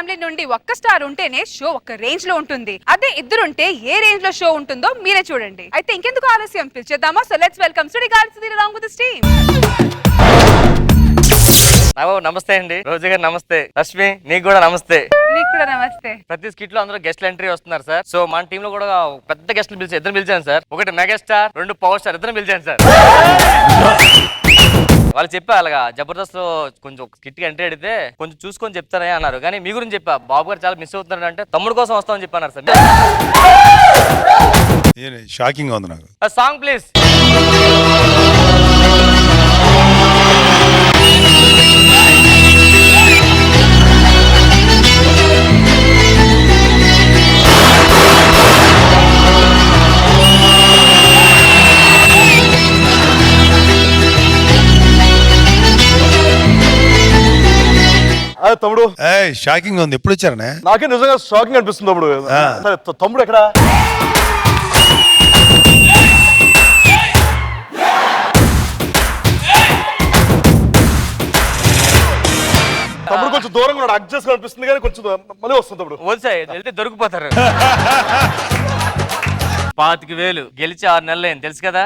Family నుండి ఒక్క star ఉంటేనే షో ఒక రేంజ్ లో ఉంటుంది. అదే ఇద్దరుంటే ఏ రేంజ్ లో షో ఉంటుందో మీరే చూడండి. అయితే ఇంకెందుకు ఆలస్యం, పిలిచేద్దామా? So let's welcome Sudigali Sudheer along with his team. నమస్తే అండి, రోజు గారు నమస్తే. లక్ష్మి నీకు కూడా నమస్తే. నీకు కూడా నమస్తే. ప్రతి స్కిట్ లో అందరూ గెస్ట్ ఎంట్రీ వస్తున్నారు సార్. సో మన టీమ్ లో కూడా పెద్ద గెస్ట్లు ఇద్దరు పిలిచాను సార్. ఒకటి మెగాస్టార్, 2 పవర్ స్టార్, ఇద్దరు పిలిచాను సార్. వాళ్ళు చెప్పా అలాగా జబర్దస్త్ లో కొంచెం స్కిట్ కి ఎంట్రీ అడిగితే కొంచెం చూసుకొని చెప్తారని అన్నారు. కానీ మీ గురించి చెప్పా, బాబు గారు చాలా మిస్ అవుతున్నారు అంటే తమ్ముడు కోసం వస్తామని చెప్పన్నారు సార్. షాకింగ్ గా ఉంది నాకు. Song please. తమ్ముడు షాకింగ్ ఉంది. ఎప్పుడు వచ్చారనే? నాకే నిజంగా షాకింగ్ అనిపిస్తుంది తమ్ముడు. తమ్ముడు ఎక్కడ? తమ్ముడు కొంచెం దూరంగా ఉన్నాడు, అడ్జస్ట్ అనిపిస్తుంది కానీ కొంచెం మళ్ళీ వస్తుంది తమ్ముడు. వెళ్తే దొరికిపోతారు. 25,000 గెలిచి 6 నెలలు అయింది తెలుసు కదా.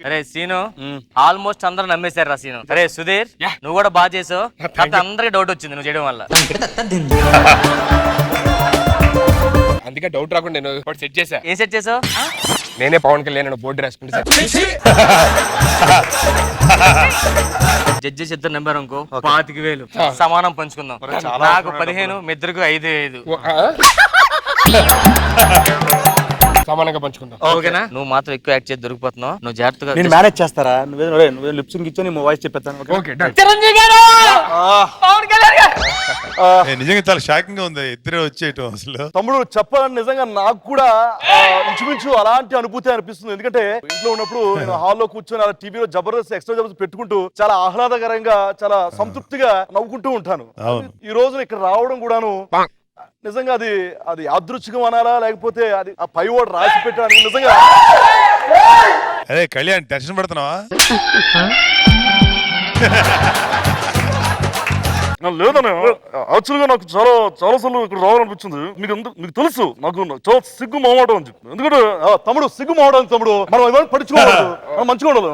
అరే సీను, ఆల్మోస్ట్ అందరూ నమ్మేశారు రా సీను. అరే సుధీర్, నువ్వు కూడా బాగా చేసావు. అందరికి డౌట్ వచ్చింది నువ్వు చేయడం వల్ల. అందుకే డౌట్ రాకుండా నేను సెట్ చేశా. ఏం సెట్ చేసావు? నేనే పవన్ కళ్యాణ్ బోర్డు రాసుకుంటే జడ్జెస్ ఇద్దరు నెంబర్ అనుకో 25,000 సమానం పంచుకుందాం. నాకు 15, మీ ఇద్దరికి 5. సమానంగా పంచుకుందాం. ఓకేనా? నువ్వు మాత్రం ఎక్కువ యాక్ట్ చేసి దొరికిపోతున్నావు. నువ్వు జాగ్రత్తగా నేను మేనేజ్ చేస్తారా? నువ్వే లిప్సింగ్ ఇచ్చి నీ వాయిస్ చెప్పేస్తాను. Okay done. చిరంజీవి గారు, పవన్ కళ్యాణ్ గారు. నిజంగా చాలా షాకింగ్ గా ఉంది ఇద్దరే వచ్చేయటం. అసలు తమ్ముడు చెప్పాలని నిజంగా నాకు కూడా ఇంచుమించు అలాంటి అనుభూతి అనిపిస్తుంది. ఎందుకంటే ఇంట్లో ఉన్నప్పుడు నేను హాల్లో కూర్చొని అలా టీవీలో జబర్దస్త్ ఎక్స్ట్రా జబర్దస్త్ పెట్టుకుంటూ చాలా ఆహ్లాదకరంగా చాలా సంతృప్తిగా నవ్వుకుంటూ ఉంటాను. ఈ రోజున ఇక్కడ రావడం కూడాను నిజంగా అది యాదృచ్ఛికం అనాలా, లేకపోతే అది ఆ పైవాడు రాసి పెట్టాను నిజంగా. అదే కళ్యాణ్ టెన్షన్ పడుతున్నావా? లేదనే యాక్చువల్గా నాకు చాలా సార్లు ఇక్కడ రావాలనిపించింది. మీకు తెలుసు నాకు చాలా సిగ్గు మొహమాటం అని చెప్పి. ఎందుకంటే తమ్ముడు సిగ్గు మొహమాటం తమ్ముడు, మనం ఎవరు పడుచుకోవాలి, మంచిగా ఉండాలి.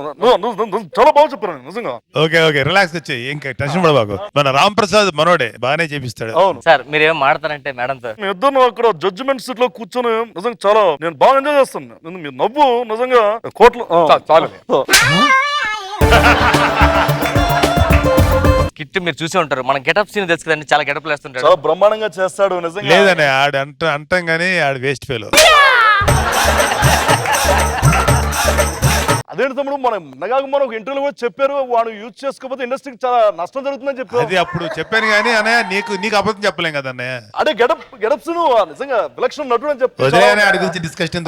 చాలా బాగా చెప్పారు నిజంగా. ఓకే ఓకే రిలాక్స్ వచ్చి ఇంకా టెన్షన్ పడబాకు. మన రామ్ ప్రసాద్ మనోడే బాగానే చేపిస్తాడు. అవును సార్, మీరేం మాడతారంటే మేడం తో మీ ఇద్దరు అక్కడ జడ్జిమెంట్ సీట్ లో కూర్చొని నిజంగా చాలా నేను బాగా ఎంజాయ్ చేస్తాను. మీరు నవ్వు నిజంగా కోట్లు చాలు. కిట్ మీరు చూసే ఉంటారు. మన గెటప్ సీన్ తెలుసు కదండి, చాలా గెటప్ వేస్తుంటాడు. చాలా బ్రహ్మాండంగా చేస్తాడు నిజంగా. లేదనే ఆడు అంటాం గానీ ఆడు వేస్ట్ ఫెలో. అదేంటి తమ్ముడు, మనం ఒక ఇంటర్వ్యూలో కూడా చెప్పారు, వాడు యూజ్ చేసుకోకపోతే ఇండస్ట్రీకి చాలా నష్టం జరుగుతుందని చెప్పారు. అది అప్పుడు చెప్పాను కానీ అన్నయ్య నీకు అబద్ధం చెప్పలేం కదా అన్నయ్య. అదే గెటప్స్ నిజంగా విలక్షణ నటుడు అని చెప్పి వదిలేయనే ఆడి గురించి డిస్కషన్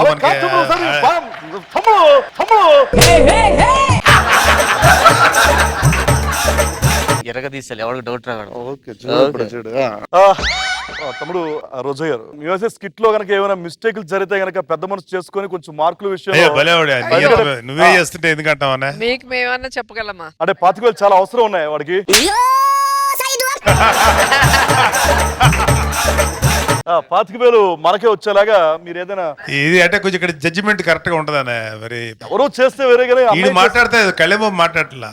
ఎరగదీసాలి, ఎవరికి డౌట్ రాదు. తమ్ముడు రోజా గారు, మీ స్కిట్ లో కనుక ఏమైనా మిస్టేక్లు జరిగితే గనక పెద్ద మనసు చేసుకుని కొంచెం మార్కుల విషయం నువ్వే చేస్తుంటే ఎందుకంటావా? మీకు మేమన్నా చెప్పగలమా? అంటే 25,000 చాలా అవసరం ఉన్నాయి వాడికి. 25,000 మనకే వచ్చేలాగా మీరు ఏదైనా ఇది అంటే కొంచెం ఇక్కడ జడ్జిమెంట్ కరెక్ట్ గా ఉంటదనే. మరి ఎవరో చేస్తే వేరే కానీ ఇది మాట్లాడితే కళ్యాణ్ మాట్లాడట్లా.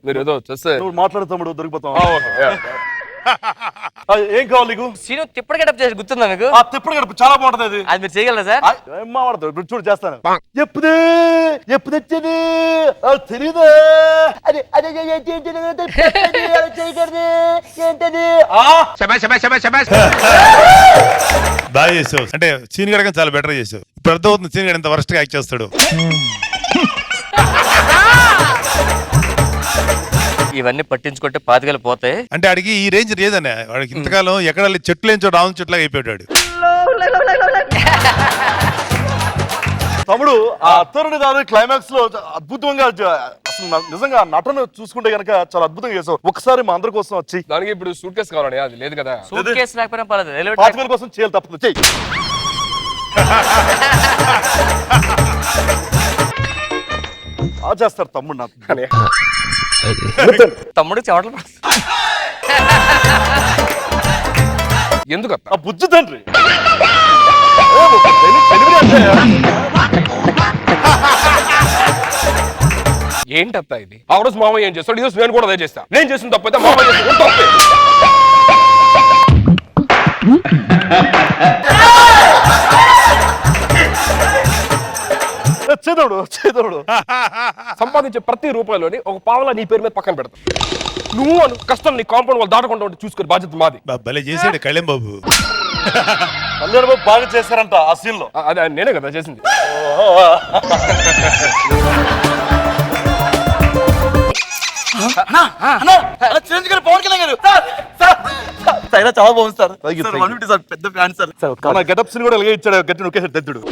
మీరు ఏదో చేస్తే నువ్వు మాట్లాడు తమ్ముడు, దొరికిపోతాం. ఏం కావాలి నీకు? సీను తిప్పటి గెటప్ చేసి గుర్తుందా మీకు? తిప్పటి గడప చాలా బాగుంటది. అది మీరు చేయగలరా సార్? ఏం మాట్లాడతావు ఇప్పుడు చూడు, చేస్తాను. ఎప్పుడు తెచ్చేది తెలీదా? బాగా చేసావు. అంటే సీన్ గడక చాలా బెటర్ చేసావు. ఇప్పుడు అర్థమవుతుంది సీన్ గడ ఎంత వరస్ట్ గా యాక్ట్ చేస్తాడు. ఇవన్నీ పట్టించుకుంటే 25,000 పోతాయి. అంటే ఆడికి ఈ రేంజ్ లేదనే. వాడికి ఇంతకాలం ఎక్కడ చెట్లు లేని చోట రావున చెట్లాగా అయిపోయాడు. తమ్ముడు ఆ అత్తరుడి దాని క్లైమాక్స్ లో అద్భుతంగా అసలు నిజంగా నటన చూసుకుంటే గనక చాలా అద్భుతంగా చేసావు. ఒకసారి మా అందరి కోసం వచ్చి. దానికి ఇప్పుడు సూట్ కేసు కావాలండి, అది లేదు కదా. సూట్ కేసు లేకపోయినా పర్లేదు, 25,000 కోసం చేయాలి తప్పదు. చెయ్యి. చేస్తారు తమ్ముడు నాకు. తమ్ముడు చెమటలు పడుతుంది. ఎందుకత్త ఆ బుజ్జి తండ్రి తెలివి అంటే ఏంటత్త ఇది? ఆ రోజు మామయ్య ఏం చేస్తాడు, ఈ రోజు నేను కూడా అదే చేస్తా. నేను చేసిన తప్పైతే మామయ్య చేసిన తప్పే. చేదోడు సంపాదించే ప్రతి రూపాయలోని ఒక పావలా నీ పేరు మీద పక్కన పెడతా. నువ్వు అను కష్టం నీ కాంపౌండ్ వాళ్ళు దాటకుండా ఉంటే చూసుకునే బాధ్యత మాది. భలే చేసాడు కళ్యాణ్ బాబు. కళ్యాణ్ బాబు బాగా చేశారంట ఆ సీన్ లో. అదే నేనే కదా చేసింది. పవన్ కళ్యాణ్ గారు చాలా బాగుంది సార్. సార్ పెద్ద ఫ్యాన్ సార్. గెటప్ సీన్ కూడా అలాగే ఇచ్చాడు, గట్టి నొక్కేసాడు దద్దుడు.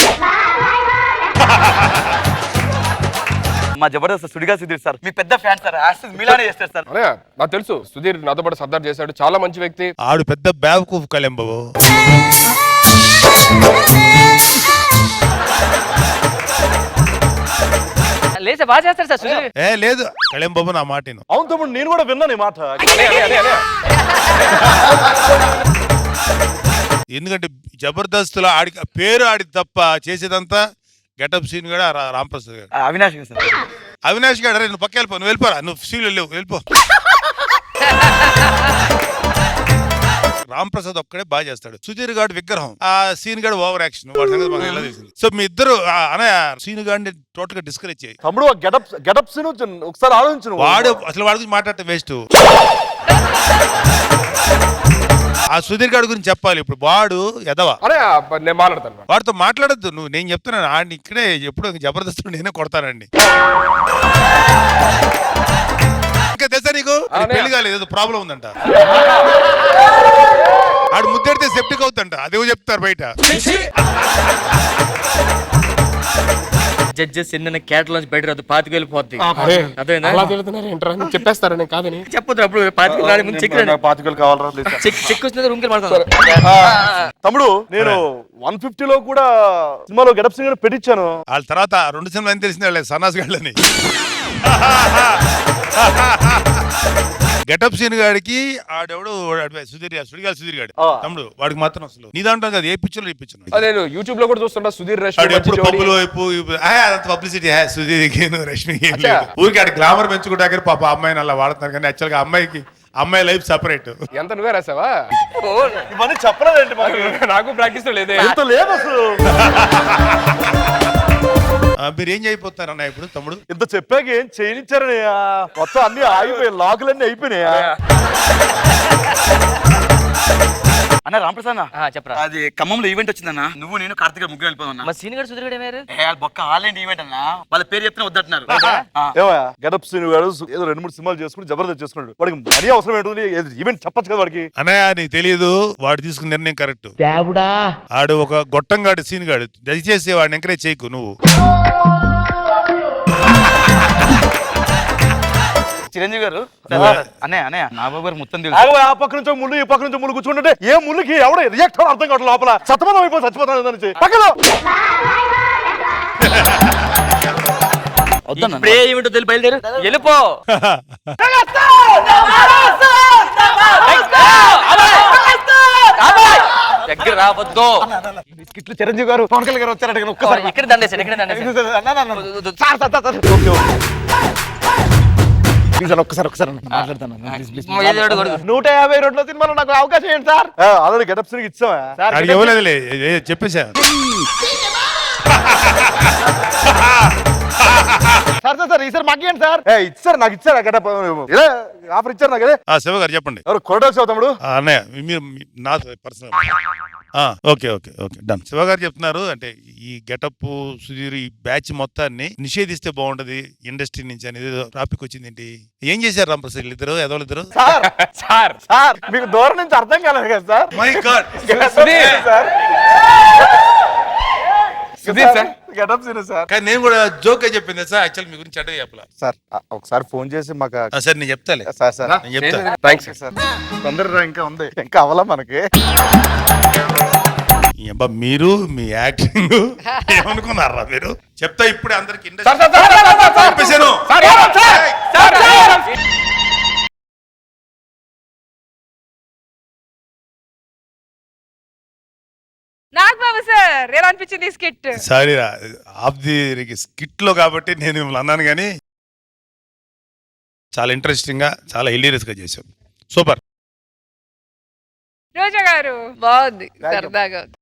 మా జబర్దస్త్ సుడిగా సుధీర్ సార్ మీ పెద్ద ఫ్యాన్ సార్. మీలానే చేస్తారు సార్. అనే నాకు తెలుసు సుధీర్ నాతో పాటు సర్దార్ చేశాడు, చాలా మంచి వ్యక్తి. ఆడు పెద్ద బ్యావకూఫ్ కళ్యాణ్ బాబు. లేసే బాగా చేస్తారు సార్ సుధీర్. లేదు కళ్యాణ్ బాబు నా మాట విను. అవును తమ్ముడు నేను కూడా విన్నాను ఈ మాట. ఎందుకంటే జబర్దస్త్ లో ఆడి పేరు ఆడి తప్ప చేసేదంతా గెటప్ సీన్ కూడా రాంప్రసాద్ గారు. అవినాష్ సార్. అవినాష్ గారు నువ్వు పక్క వెళ్ళిపో, నువ్వు వెళ్ళిపోరా, నువ్వు సీన్ వెళ్ళిపో. రాంప్రసాద్ ఒక్కడే బాగా చేస్తాడు. సుధీర్ గాడు విగ్రహం, ఆ సీన్ గాడు ఓవర్ యాక్షన్. వాడి సంగతి మనకు ఎలా తెలిసింది. సో మీ ఇద్దరు సీన్ గాడిని టోటల్ గా డిస్కరేజ్ చేయి. తమ్ముడు గెటప్ సీన్ ఒకసారి ఆలోచించు. వాడు అసలు వాడి గురించి మాట్లాడితే వేస్ట్. ఆ సుధీర్ గారి గురించి చెప్పాలి. ఇప్పుడు వాడు ఎదవా. అరే నేను మాట్లాడతాను. వాడితో మాట్లాడద్దు నువ్వు. నేను చెప్తున్నాను ఆడిని ఇక్కడే ఎప్పుడు జబర్దస్త్ నేనే కొడతానండి. ఇంకా తెలుసా నీకు పెళ్లి కాలేదు, ఏదో ప్రాబ్లం ఉందంట. ఆడు ముద్దెడితే సెప్టిక్ అవుతుంట, అదేవో చెప్తారు బయట. జడ్జెస్ ఎన్న క్యాట్ లోంచి బయట రాదు, పాతికి వెళ్ళిపోద్ది. చెప్పేస్తారా నేను కాదని? చెప్పొద్దు. అప్పుడు పాతికి ముందు చెక్ పాతికలు కావాలరా? చెక్ వచ్చిన రూమ్ కి మాట్లాడతాను. తమ్ముడు నేను 150 లో కూడా సినిమాలో గెటప్ సీన్ పెట్టించాను. వాళ్ళ తర్వాత 2 సినిమాలు అని తెలిసింది వాళ్ళకి, సన్నాస్ గాళ్ళని. గెటప్ సీన్ గాడికి ఆడెవడు సుధీర్ గాడు తమ్ముడు, వాడికి మాత్రం అసలు నీ దాంట్లో కదా ఏ పిక్చర్ ఈ పిక్చర్. నేను యూట్యూబ్ లో కూడా చూస్తుంటా సుధీర్ పబ్లిసిటీ సుధీర్ రష్మి ఊరికి ఆడ గ్లామర్ పెంచుకుంటా పాప అమ్మాయిని అలా వాడుతున్నారు. కానీ యాక్చువల్ గా అమ్మాయి లైఫ్ సెపరేట్. ఎంత నువ్వే రాసావా? ఇవన్నీ చెప్పలేదండి నాకు ప్రాక్టీస్ లేదే. ఎంత లేదు అసలు. మీరు ఏం చేయబోతారన్న ఇప్పుడు తమ్ముడు? ఇంత చెప్పాక ఏం చేయనిచ్చారని మొత్తం అన్ని ఆగిపోయాయి, లాకులన్నీ అయిపోయినాయా? అన్న రాంప్రసాద్ చెప్పరా. అది ఖమ్మంలో ఈవెంట్ వచ్చిందన్న, నువ్వు నేను కార్తీక్ ముగ్గురు వెళ్ళిపోతున్నా. మా సీన్ గడు సుధీర్ గడు ఏమారు? బొక్క ఆన్లైన్ ఈవెంట్ అన్న, వాళ్ళ పేరు చెప్తే వద్దంటున్నారు. ఏమయ్యా గెటప్ సీన్ గారు ఏదో 2-3 సినిమాలు చేసుకుని జబర్దస్త్ చేసుకున్నాడు. వాడికి మరీ అవసరం ఏంటుంది? ఈవెంట్ చెప్పచ్చు కదా వాడికి. అన్నయ్య నీకు తెలియదు, వాడు తీసుకున్న నిర్ణయం కరెక్ట్. ఆడు ఒక గొట్టంగాడు సీన్ గాడు, దయచేసి వాడిని ఎంకరేజ్ చేయకు నువ్వు. చిరంజీవి గారు అన్నయ్య నా బాబు గారు మొత్తం ఆ పక్క నుంచి ముళ్ళు ఈ పక్క నుంచి ముళ్ళు కూర్చుంటే ఏ ముళ్ళుకి ఎవడ రియాక్ట్ అవ్వడం అర్థం కావట్లేదు. లోపల సతమతం అయిపోయి చచ్చిపోతాను నుంచి పక్కన ఇప్పుడే ఏమిటో తెలిసి బయలుదేరు వెళ్ళిపో. దగ్గర రావద్దు. చిరంజీవి గారు పవన్ కళ్యాణ్ గారు వచ్చారంటే ఒక్కసారి ఇక్కడ దండేసాడు, ఇక్కడ దండేసాడు. ఒక్కసారి మాట్లాడతాను. 150 రోడ్ల సినిమాలో నాకు అవకాశం ఏంటి సార్? ఆల్రెడీ గెటప్ సీన్ ఇచ్చావా? ఇవ్వలేదులే, చెప్పేసా. సార్ ఈసారి మాకేంటి సార్? ఇచ్చారు, నాకు ఇచ్చారు గెటప్ ఆఫర్ ఇచ్చారు నాకు. శివ గారు చెప్పండి. ఎవరు కొరటాల శివ తమ్ముడు? అన్నయ్య మీరు నా personal. Okay okay okay done. Shiva గారు చెప్తున్నారు అంటే ఈ గెటప్ సుధీర్ ఈ బ్యాచ్ మొత్తాన్ని నిషేధిస్తే బాగుంటది ఇండస్ట్రీ నుంచి అనేది టాపిక్ వచ్చింది. ఏంటి ఏం చేశారు రాంప్రసాద్ ఇద్దరు ఎదవలిద్దరు? సార్ మీకు దూరం నుంచి అర్థం కాలేదు కదా sir. My God getup scene sir. కానీ నేను కూడా జోక్ చెప్పింది సార్. యాక్చువల్ మీ గురించి అడ్డ చెప్పాల సార్. ఒకసారి ఫోన్ చేసి మాకు సార్ నేను చెప్తాలే సార్ నేను చెప్తా. Thanks sir. తొందరగా ఇంకా ఉంది, ఇంకా అవ్వాలా మనకి. ఈ అబ్బా మీరు మీ యాక్టింగ్ ఏమనుకున్నారా మీరు? చెప్తా ఇప్పుడే అందరికి చెప్పేశాను. నాగబాబు సార్ ఎలా అనిపించింది ఈ skit? Sorry of the skit లో కాబట్టి నేను మిమ్మల్ని అన్నాను, కానీ చాలా ఇంట్రెస్టింగ్ గా చాలా హిలీరియస్ గా చేశాం. సూపర్. రోజా గారు బాగుంది, Thank you. సరదాగా ఉంది.